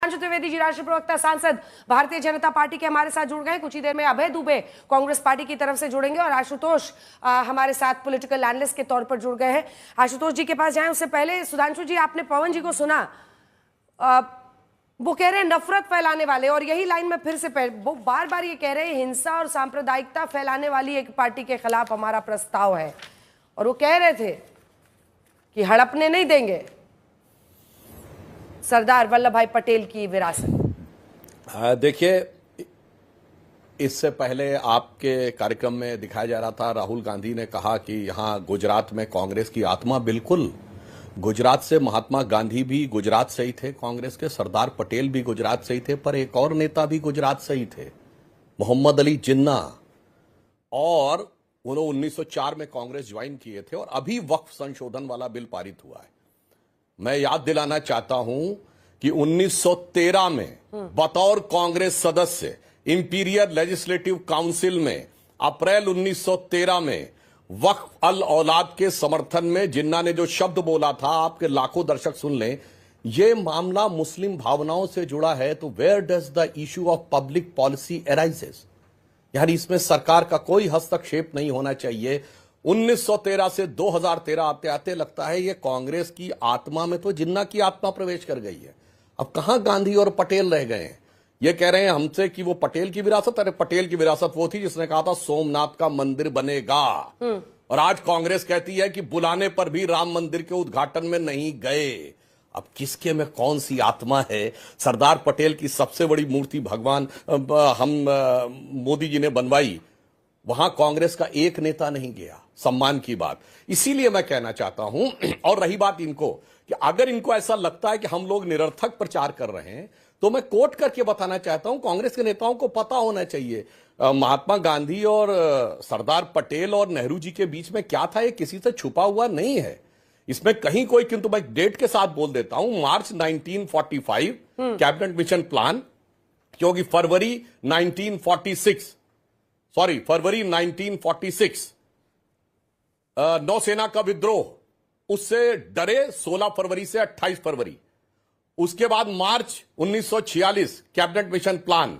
त्रिवेदी जी राष्ट्रीय प्रवक्ता सांसद भारतीय जनता पार्टी के हमारे साथ जुड़ गए। कुछ ही देर में अभय दुबे कांग्रेस पार्टी की तरफ से जुड़ेंगे और आशुतोष हमारे साथ पॉलिटिकल एनालिस्ट के तौर पर जुड़ गए हैं। आशुतोष जी के पास जाएं उससे पहले सुधांशु जी, आपने पवन जी को सुना, वो कह रहे हैं नफरत फैलाने वाले, और यही लाइन में फिर से वो बार बार ये कह रहे हैं हिंसा और सांप्रदायिकता फैलाने वाली एक पार्टी के खिलाफ हमारा प्रस्ताव है, और वो कह रहे थे कि हड़पने नहीं देंगे सरदार वल्लभ भाई पटेल की विरासत। देखिए, इससे पहले आपके कार्यक्रम में दिखाया जा रहा था, राहुल गांधी ने कहा कि यहां गुजरात में कांग्रेस की आत्मा, बिल्कुल गुजरात से महात्मा गांधी भी गुजरात से ही थे, कांग्रेस के सरदार पटेल भी गुजरात से ही थे, पर एक और नेता भी गुजरात से ही थे, मोहम्मद अली जिन्ना, और उन्होंने 1904 में कांग्रेस ज्वाइन किए थे, और अभी वक्फ संशोधन वाला बिल पारित हुआ है। मैं याद दिलाना चाहता हूं कि 1913 में बतौर कांग्रेस सदस्य इंपीरियल लेजिस्लेटिव काउंसिल में अप्रैल 1913 में वक्फ अल औलाद के समर्थन में जिन्ना ने जो शब्द बोला था, आपके लाखों दर्शक सुन लें, यह मामला मुस्लिम भावनाओं से जुड़ा है, तो where does the issue of public policy arises, यानी इसमें सरकार का कोई हस्तक्षेप नहीं होना चाहिए। 1913 से 2013 आते आते लगता है ये कांग्रेस की आत्मा में तो जिन्ना की आत्मा प्रवेश कर गई है। अब कहां गांधी और पटेल रह गए हैं? ये कह रहे हैं हमसे कि वो पटेल की विरासत, अरे पटेल की विरासत वो थी जिसने कहा था सोमनाथ का मंदिर बनेगा, और आज कांग्रेस कहती है कि बुलाने पर भी राम मंदिर के उद्घाटन में नहीं गए। अब किसके में कौन सी आत्मा है? सरदार पटेल की सबसे बड़ी मूर्ति भगवान मोदी जी ने बनवाई, वहां कांग्रेस का एक नेता नहीं गया, सम्मान की बात। इसीलिए मैं कहना चाहता हूं, और रही बात इनको कि अगर इनको ऐसा लगता है कि हम लोग निरर्थक प्रचार कर रहे हैं, तो मैं कोट करके बताना चाहता हूं, कांग्रेस के नेताओं को पता होना चाहिए महात्मा गांधी और सरदार पटेल और नेहरू जी के बीच में क्या था, ये किसी से छुपा हुआ नहीं है। इसमें कहीं कोई, किंतु मैं डेट के साथ बोल देता हूं, मार्च 1945 कैबिनेट मिशन प्लान, क्योंकि फरवरी 1946 नौसेना का विद्रोह, उससे डरे 16 फरवरी से 28 फरवरी। उसके बाद मार्च 1946 कैबिनेट मिशन प्लान,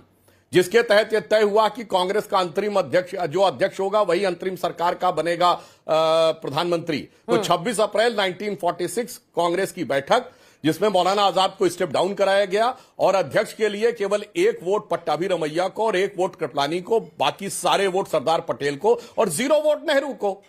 जिसके तहत यह तय हुआ कि कांग्रेस का अंतरिम अध्यक्ष, जो अध्यक्ष होगा वही अंतरिम सरकार का बनेगा प्रधानमंत्री। तो 26 अप्रैल 1946 कांग्रेस की बैठक, जिसमें मौलाना आजाद को स्टेप डाउन कराया गया, और अध्यक्ष के लिए केवल एक वोट पट्टाभी रमैया को और एक वोट कृपलानी को, बाकी सारे वोट सरदार पटेल को, और 0 वोट नेहरू को।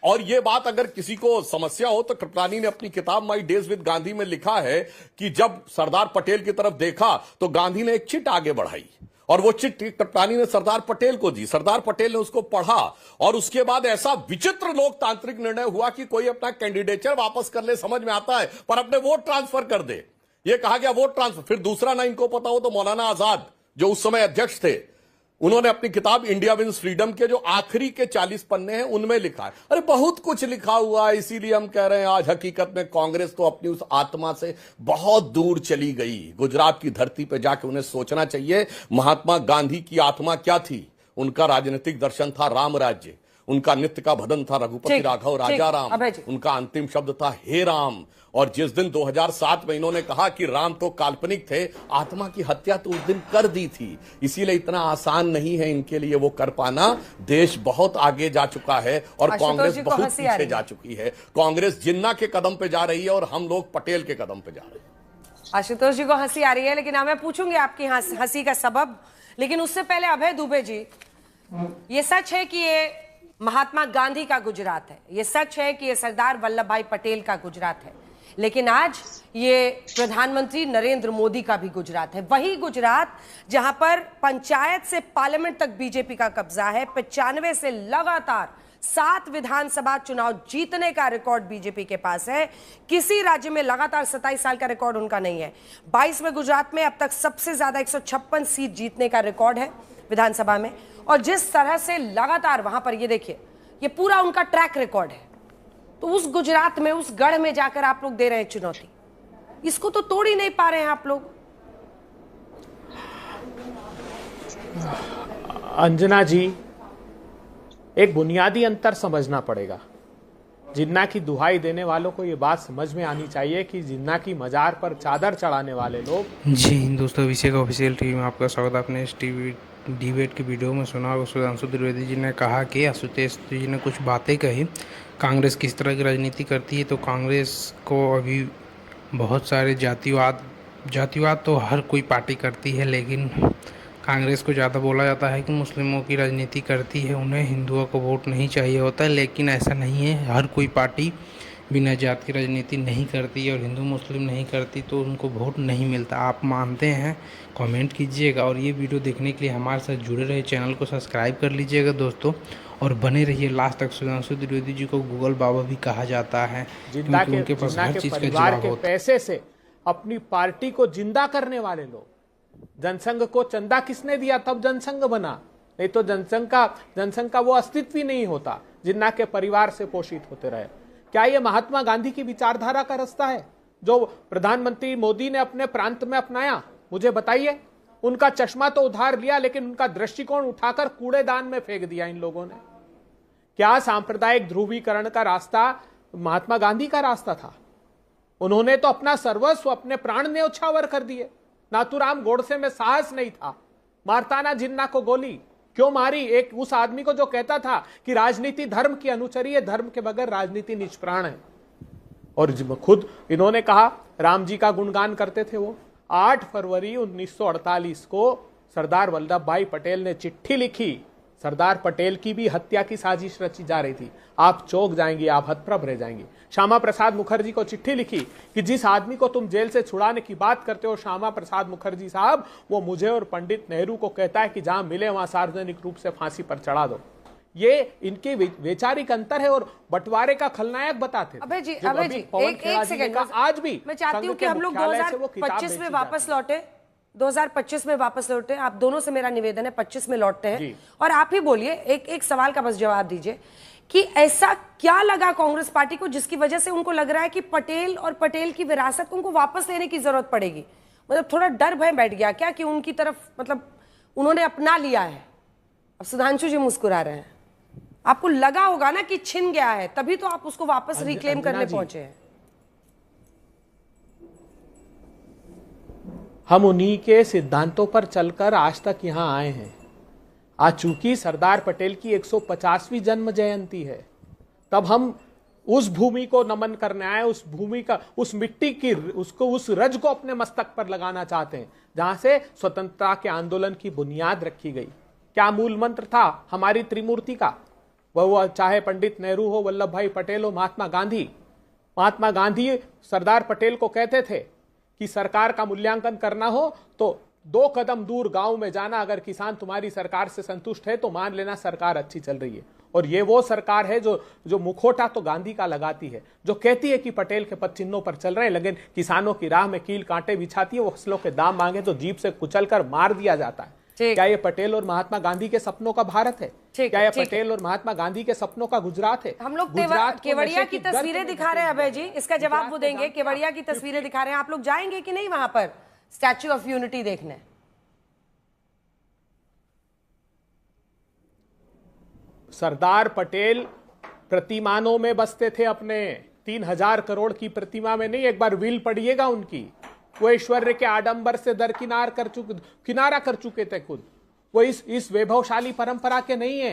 और यह बात अगर किसी को समस्या हो तो कृपलानी ने अपनी किताब माई डेज विद गांधी में लिखा है कि जब सरदार पटेल की तरफ देखा तो गांधी ने एक चिट आगे बढ़ाई, और वो चिट कृपलानी ने सरदार पटेल को दी, सरदार पटेल ने उसको पढ़ा, और उसके बाद ऐसा विचित्र लोकतांत्रिक निर्णय हुआ कि कोई अपना कैंडिडेचर वापस कर ले, समझ में आता है, पर अपने वोट ट्रांसफर कर दे, ये कहा गया वोट ट्रांसफर। फिर दूसरा ना इनको पता हो तो मौलाना आजाद, जो उस समय अध्यक्ष थे, उन्होंने अपनी किताब इंडिया विंस फ्रीडम के जो आखिरी के 40 पन्ने हैं उनमें लिखा है। अरे बहुत कुछ लिखा हुआ है, इसीलिए हम कह रहे हैं आज हकीकत में कांग्रेस तो अपनी उस आत्मा से बहुत दूर चली गई। गुजरात की धरती पर जाके उन्हें सोचना चाहिए महात्मा गांधी की आत्मा क्या थी। उनका राजनीतिक दर्शन था राम राज्य, उनका नित्य का भदन था रघुपति राघव राजा राम, उनका अंतिम शब्द था हे राम। और जिस दिन 2007 में इन्होंने कहा कि राम तो काल्पनिक थे, आत्मा की हत्या तो उस दिन कर दी थी। इसीलिए इतना आसान नहीं है इनके लिए वो कर पाना। देश बहुत आगे जा चुका है और कांग्रेस बहुत पीछे जा चुकी है। कांग्रेस जिन्ना के कदम पे जा रही है और हम लोग पटेल के कदम पे जा रहे हैं। आशुतोष जी को हंसी आ रही है, लेकिन मैं पूछूंगी आपकी हंसी का सबब, लेकिन उससे पहले अभय दुबे जी, ये सच है कि ये महात्मा गांधी का गुजरात है, ये सच है कि ये सरदार वल्लभ भाई पटेल का गुजरात है, लेकिन आज ये प्रधानमंत्री नरेंद्र मोदी का भी गुजरात है। वही गुजरात जहां पर पंचायत से पार्लियामेंट तक बीजेपी का कब्जा है। 95 से लगातार 7 विधानसभा चुनाव जीतने का रिकॉर्ड बीजेपी के पास है। किसी राज्य में लगातार 27 साल का रिकॉर्ड उनका नहीं है। 22 गुजरात में अब तक सबसे ज्यादा 156 सीट जीतने का रिकॉर्ड है विधानसभा में, और जिस तरह से लगातार वहां पर, ये देखिए, ये पूरा उनका ट्रैक रिकॉर्ड है। तो उस गुजरात में, उस गढ़ में जाकर आप लोग दे रहे हैं चुनौती, इसको तो तोड़ ही नहीं पा रहे हैं आप लोग। अंजना जी, एक बुनियादी अंतर समझना पड़ेगा। जिन्ना की दुहाई देने वालों को ये बात समझ में आनी चाहिए कि जिन्ना की मजार पर चादर चढ़ाने वाले लोग। जी दोस्तों, अभिषेक ऑफिशियल टीवी में आपका स्वागत है। आपने इस टीवी डिबेट की वीडियो में सुना होगा सुधांशु त्रिवेदी जी ने कहा कि आशुतोष जी ने कुछ बातें कही, कांग्रेस किस तरह की राजनीति करती है। तो कांग्रेस को अभी बहुत सारे जातिवाद तो हर कोई पार्टी करती है, लेकिन कांग्रेस को ज़्यादा बोला जाता है कि मुस्लिमों की राजनीति करती है, उन्हें हिंदुओं को वोट नहीं चाहिए होता है। लेकिन ऐसा नहीं है, हर कोई पार्टी बिना जात की राजनीति नहीं करती और हिंदू मुस्लिम नहीं करती तो उनको वोट नहीं मिलता। आप मानते हैं? कमेंट कीजिएगा और ये वीडियो देखने के लिए हमारे साथ जुड़े रहे, चैनल को सब्सक्राइब कर लीजिएगा दोस्तों, और बने रहिए लास्ट तक। सुधांशु त्रिवेदी जी को गूगल बाबा भी कहा जाता है क्योंकि उनके पास हर चीज़ का जवाब होता है। पैसे से अपनी पार्टी को जिंदा करने वाले लोग। जनसंघ को चंदा किसने दिया? तब जनसंघ बना, नहीं तो जनसंघ का वो अस्तित्व ही नहीं होता। जिन्ना के परिवार से पोषित होते रहे। क्या ये महात्मा गांधी की विचारधारा का रास्ता है जो प्रधानमंत्री मोदी ने अपने प्रांत में अपनाया? मुझे बताइए। उनका चश्मा तो उधार लिया, लेकिन उनका दृष्टिकोण उठाकर कूड़ेदान में फेंक दिया इन लोगों ने। क्या सांप्रदायिक ध्रुवीकरण का रास्ता महात्मा गांधी का रास्ता था? उन्होंने तो अपना सर्वस्व, अपने प्राण न्यौछावर कर दिए। नाथूराम गोडसे में साहस नहीं था, मारता ना जिन्ना को गोली। क्यों मारी? एक उस आदमी को जो कहता था कि राजनीति धर्म की अनुचरी है, धर्म के बगैर राजनीति निष्प्राण है। और खुद इन्होंने कहा, राम जी का गुणगान करते थे वो। 8 फरवरी 1948 को सरदार वल्लभ भाई पटेल ने चिट्ठी लिखी। सरदार पटेल की भी हत्या की साजिश रची जा रही थी। आप चौंक जाएंगी, आप हतप्रभ रह जाएंगी। श्यामा प्रसाद मुखर्जी को चिट्ठी लिखी कि जिस आदमी को तुम जेल से छुड़ाने की बात करते हो, श्यामा प्रसाद मुखर्जी साहब, वो मुझे और पंडित नेहरू को कहता है कि जहां मिले वहां सार्वजनिक रूप से फांसी पर चढ़ा दो। ये इनके वैचारिक अंतर है और बंटवारे का खलनायक बताते थे। अबे जी एक सेकंड, आज भी मैं चाहती हूँ कि हम लोग 2025 में वापस लौटे। 2025 में वापस लौटे। आप दोनों से मेरा निवेदन है 25 में लौटते हैं और आप ही बोलिए, एक सवाल का बस जवाब दीजिए कि ऐसा क्या लगा कांग्रेस पार्टी को जिसकी वजह से उनको लग रहा है कि पटेल और पटेल की विरासत को उनको वापस लेने की जरूरत पड़ेगी? मतलब थोड़ा डर भय बैठ गया क्या कि उनकी तरफ, मतलब उन्होंने अपना लिया है? अब सुधांशु जी मुस्कुरा रहे हैं। आपको लगा होगा ना कि छिन गया है, तभी तो आप उसको वापस रिक्लेम करने पहुंचे हैं। हम उन्हीं के सिद्धांतों पर चलकर आज तक यहां आए हैं। आज चूंकि सरदार पटेल की 150वीं जन्म जयंती है, तब हम उस भूमि को नमन करने आए, उस भूमि का, उस मिट्टी की, उस रज को अपने मस्तक पर लगाना चाहते हैं जहां से स्वतंत्रता के आंदोलन की बुनियाद रखी गई। क्या मूल मंत्र था हमारी त्रिमूर्ति का? वह चाहे पंडित नेहरू हो, वल्लभ भाई पटेल हो, महात्मा गांधी। महात्मा गांधी सरदार पटेल को कहते थे कि सरकार का मूल्यांकन करना हो तो 2 कदम दूर गांव में जाना। अगर किसान तुम्हारी सरकार से संतुष्ट है तो मान लेना सरकार अच्छी चल रही है। और ये वो सरकार है जो मुखौटा तो गांधी का लगाती है, जो कहती है कि पटेल के पद चिन्हों पर चल रहे हैं, लेकिन किसानों की राह में कील कांटे बिछाती है। वो फसलों के दाम मांगे तो जीप से कुचलकर मार दिया जाता है। क्या ये पटेल और महात्मा गांधी के सपनों का भारत है? क्या ये पटेल और महात्मा गांधी के सपनों का गुजरात है? हम लोग केवड़िया की तस्वीरें दिखा रहे हैं अभय जी, इसका जवाब वो देंगे। केवड़िया की तस्वीरें दिखा रहे हैं, आप लोग जाएंगे कि नहीं वहां पर स्टैच्यू ऑफ यूनिटी देखने? सरदार पटेल प्रतिमानों में बसते थे अपने। 3000 करोड़ की प्रतिमा में नहीं। एक बार व्हील पढ़िएगा उनकी। वो ऐश्वर्य के आडंबर से किनारा कर चुके थे खुद। वो इस वैभवशाली परंपरा के नहीं है।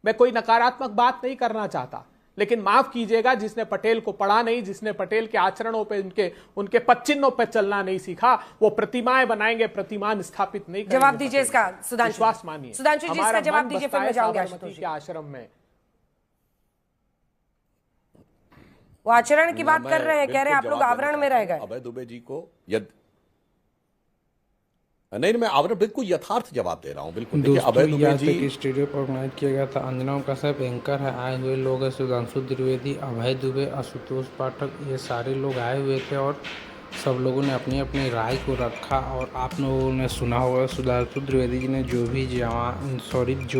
मैं कोई नकारात्मक बात नहीं करना चाहता, लेकिन माफ कीजिएगा, जिसने पटेल को पढ़ा नहीं, जिसने पटेल के आचरणों पे, उनके पदचिन्हों पे चलना नहीं सीखा, वो प्रतिमाएं बनाएंगे, प्रतिमान स्थापित नहीं करेंगे। जवाब दीजिए इसका सुधांशु। विश्वास मानिए। सुधांशु जी इसका जवाब दीजिए, फिर मैं जाऊंगी आशुतोष के आश्रम में। वो आचरण की बात कर रहे हैं, कह रहे हैं आप लोग आवरण में रह गए। अभय दुबे जी को नहीं, मैं आवरण बिल्कुल यथार्थ जवाब दे रहा हूँ। बिल्कुल अभय दुबे जी स्टूडियो पर ऑर्गेनाइज किया गया था। अंजना कश्यप एंकर है, आए हुए लोग हैं सुधांशु त्रिवेदी, अभय दुबे, आशुतोष पाठक, ये सारे लोग आए हुए थे और सब लोगों ने अपनी अपनी राय को रखा। और आप लोगों ने सुना होगा सुधांशु त्रिवेदी जी ने जो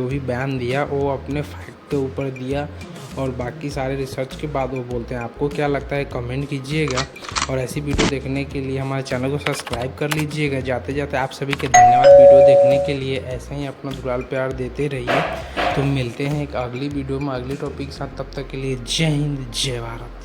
भी बयान दिया वो अपने फैक्ट के ऊपर दिया और बाकी सारे रिसर्च के बाद वो बोलते हैं। आपको क्या लगता है कमेंट कीजिएगा और ऐसी वीडियो देखने के लिए हमारे चैनल को सब्सक्राइब कर लीजिएगा। जाते जाते आप सभी के धन्यवाद वीडियो देखने के लिए। ऐसे ही अपना दुलार प्यार देते रहिए। तो मिलते हैं एक अगली वीडियो में अगली टॉपिक के साथ। तब तक के लिए जय हिंद जय भारत।